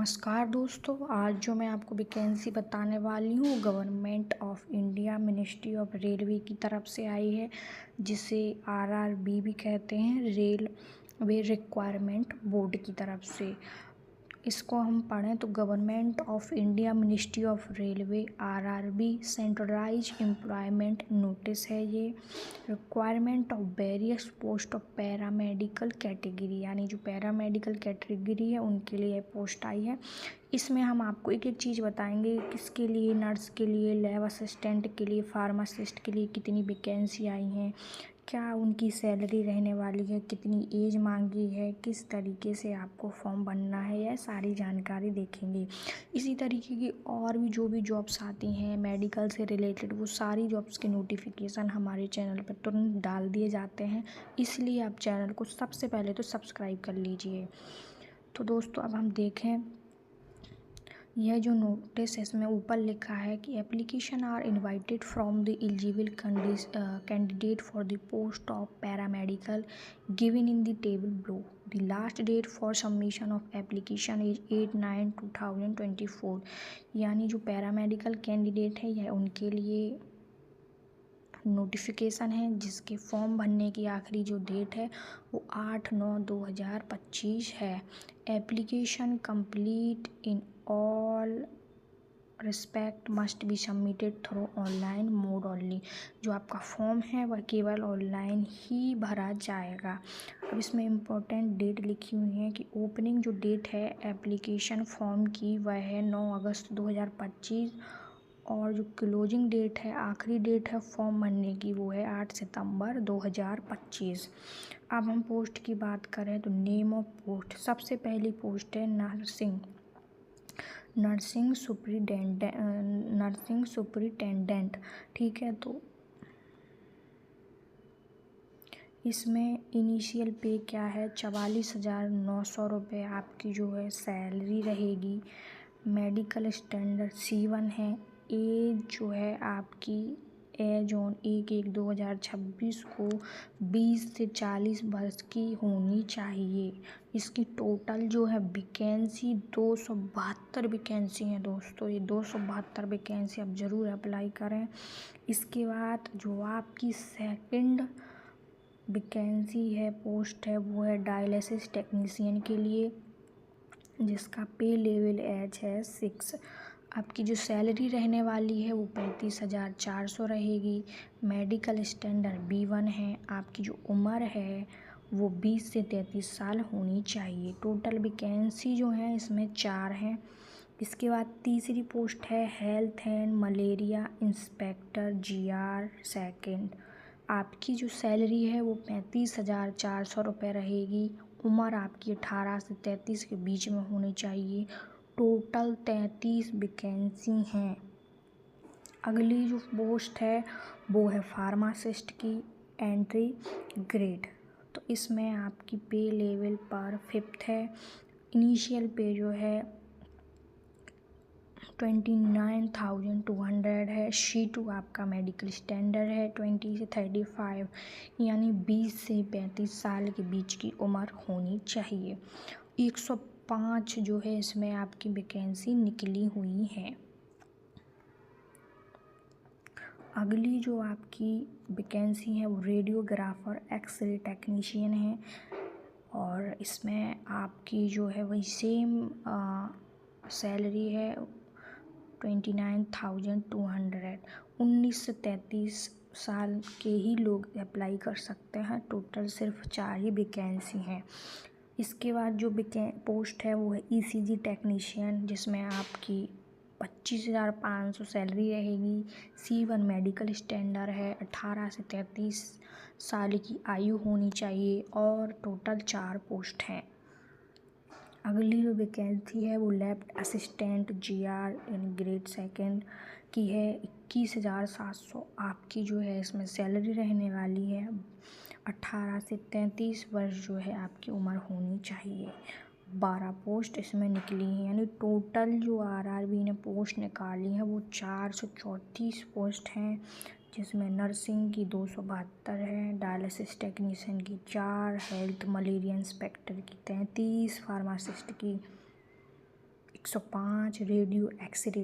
नमस्कार दोस्तों, आज जो मैं आपको वैकेंसी बताने वाली हूँ government of India ministry of railway की तरफ से आई है, जिसे आरआरबी भी कहते हैं, रेलवे रिक्वायरमेंट बोर्ड की तरफ से। इसको हम पढ़ें तो government of India ministry of railway RRB centralise employment notice है। ये requirement of various post of paramedical category, यानी जो पैरामेडिकल कैटेगरी है उनके लिए पोस्ट आई है। इसमें हम आपको एक एक चीज़ बताएंगे, किसके लिए, नर्स के लिए, लैब असिस्टेंट के लिए, फार्मासिस्ट के लिए कितनी वैकेंसी आई हैं, क्या उनकी सैलरी रहने वाली है, कितनी एज मांगी है, किस तरीके से आपको फॉर्म भरना है, यह सारी जानकारी देखेंगे। इसी तरीके की और भी जो भी जॉब्स आती हैं मेडिकल से रिलेटेड, वो सारी जॉब्स के नोटिफिकेशन हमारे चैनल पर तुरंत डाल दिए जाते हैं, इसलिए आप चैनल को सबसे पहले तो सब्सक्राइब कर लीजिए। तो दोस्तों अब हम देखें, यह जो नोटिस है इसमें ऊपर लिखा है कि application are invited from the eligible candidate for the post of paramedical given in the table below. The last date for submission of application is 8/9/2024। यानी जो पैरामेडिकल कैंडिडेट है यह उनके लिए नोटिफिकेशन है, जिसके फॉर्म भरने की आखिरी जो डेट है वो 8/9/2025 है। Application complete in all respect must be submitted through online mode only. जो आपका फॉर्म है वह केवल ऑनलाइन ही भरा जाएगा। अब इसमें इम्पोर्टेंट डेट लिखी हुई है कि ओपनिंग जो डेट है एप्लीकेशन फॉर्म की वह है 9 अगस्त 2025, और जो क्लोजिंग डेट है, आखिरी डेट है फॉर्म भरने की, वो है 8 सितंबर 2025। अब हम पोस्ट की बात करें तो नेम ऑफ पोस्ट, सबसे पहली पोस्ट है नर्सिंग सुपरिटेंडेंट। ठीक है, तो इसमें इनिशियल पे क्या है, 44,900 रुपये आपकी जो है सैलरी रहेगी। मेडिकल स्टैंडर्ड C1 है। एज जो है आपकी एज ऑन 1/1/2026 को 20 से 40 वर्ष की होनी चाहिए। इसकी टोटल जो है वैकेंसी 272 वैकेंसी हैं दोस्तों। ये 272 वैकेंसी आप ज़रूर अप्लाई करें। इसके बाद जो आपकी सेकंड वैकेंसी है, पोस्ट है, वो है डायलिसिस टेक्नीशियन के लिए, जिसका पे लेवल एज है 6। आपकी जो सैलरी रहने वाली है वो 35,400 रहेगी। मेडिकल स्टैंडर्ड B1 है। आपकी जो उम्र है वो 20 से 33 साल होनी चाहिए। टोटल वैकेंसी जो है इसमें 4 हैं। इसके बाद तीसरी पोस्ट है health and malaria inspector GR second. आपकी जो सैलरी है वो 35,400 रुपये रहेगी। उम्र आपकी 18 से 33 के बीच में होनी चाहिए। टोटल 33 वैकेंसी हैं। अगली जो पोस्ट है वो है फार्मासिस्ट की, एंट्री ग्रेड। तो इसमें आपकी पे लेवल पर 5th है। इनिशियल पे जो है 29,200 है। C2 आपका मेडिकल स्टैंडर्ड है 20 से 35, यानी 20 से 35 साल के बीच की उम्र होनी चाहिए। 105 जो है इसमें आपकी वैकेंसी निकली हुई है। अगली जो आपकी वैकेंसी है वो रेडियोग्राफर एक्सरे टेक्नीशियन है, और इसमें आपकी जो है वही सेम सैलरी है 29,200। 19 से 33 साल के ही लोग अप्लाई कर सकते हैं। टोटल सिर्फ 4 ही वैकेंसी हैं। इसके बाद जो पोस्ट है वो है ECG टेक्नीशियन, जिसमें आपकी 25,500 सैलरी रहेगी। C1 मेडिकल स्टैंडर्ड है। 18 से 33 साल की आयु होनी चाहिए, और टोटल 4 पोस्ट हैं। अगली जो वैकेंसी है वो lab assistant GR in grade second की है। 21,700 आपकी जो है इसमें सैलरी रहने वाली है। 18 से 33 वर्ष जो है आपकी उम्र होनी चाहिए। 12 पोस्ट इसमें निकली हैं, यानी टोटल जो आरआरबी ने पोस्ट निकाली है वो 434 पोस्ट हैं, जिसमें नर्सिंग की 272 है, डायलिसिस टेक्नीशियन की 4, हेल्थ मलेरिया इंस्पेक्टर की 33, फार्मासिस्ट की 105, रेडियो एक्सरे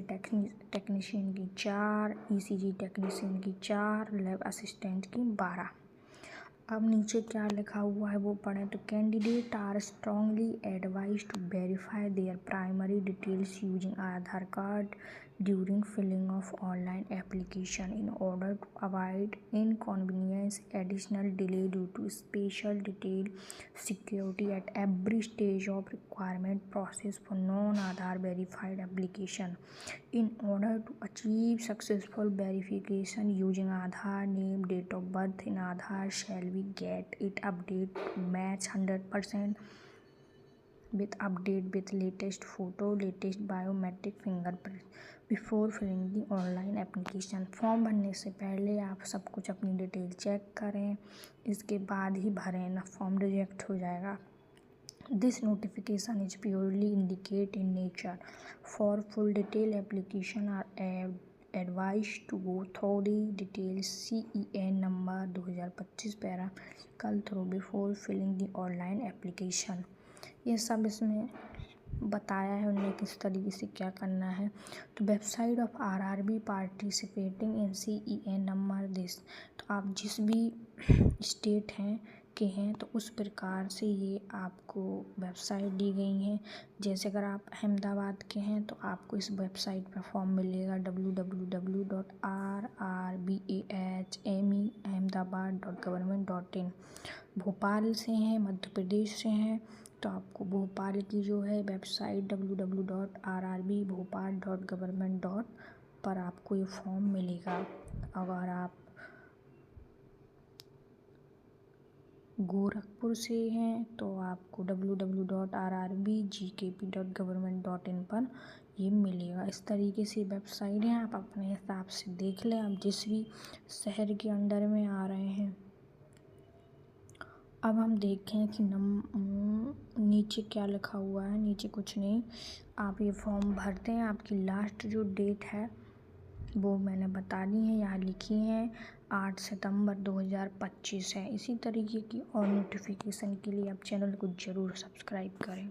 टेक्नीशियन की 4, ECG टेक्नीशियन की 4, लैब असिस्टेंट की 12। अब नीचे क्या लिखा हुआ है वो पढ़ें तो candidate are strongly advise to verify their primary details using Aadhaar card during filling of online application in order to avoid inconvenience additional delay due to special detail security at every stage of requirement process for non Aadhaar verified application in order to achieve successful verification using Aadhaar name, date of birth in Aadhaar shall we get it update to match 100% with update with latest photo, latest biometric fingerprint before filling the online application। Form भरने से पहले आप सब कुछ अपनी detail check करें, इसके बाद ही भरें, ना फॉर्म रिजेक्ट हो जाएगा। This notification is purely indicate in nature. For full detail application are advised to go through the details CEN number 2025 para through before filling the online application। ये सब इसमें बताया है उन्हें किस तरीके से क्या करना है। तो website of RRB participating in CEN number this, तो आप जिस भी स्टेट हैं के हैं तो उस प्रकार से ये आपको वेबसाइट दी गई हैं। जैसे अगर आप अहमदाबाद के हैं तो आपको इस वेबसाइट पर फॉर्म मिलेगा www.rrbahmeahmedabad.government.in। भोपाल से हैं, मध्य प्रदेश से हैं तो आपको भोपाल की जो है वेबसाइट www.rrbhopal.government. पर आपको ये फॉर्म मिलेगा। अगर आप गोरखपुर से हैं तो आपको www.rrbgkp.government.in पर ये मिलेगा। इस तरीके से वेबसाइट है, आप अपने हिसाब से देख लें आप जिस भी शहर के अंडर में आ रहे हैं। अब हम देखें कि नीचे क्या लिखा हुआ है। नीचे कुछ नहीं, आप ये फॉर्म भरते हैं। आपकी लास्ट जो डेट है वो मैंने बता दी है, यहाँ लिखी है 8 सितंबर 2025 है। इसी तरीके की और नोटिफिकेशन के लिए आप चैनल को ज़रूर सब्सक्राइब करें।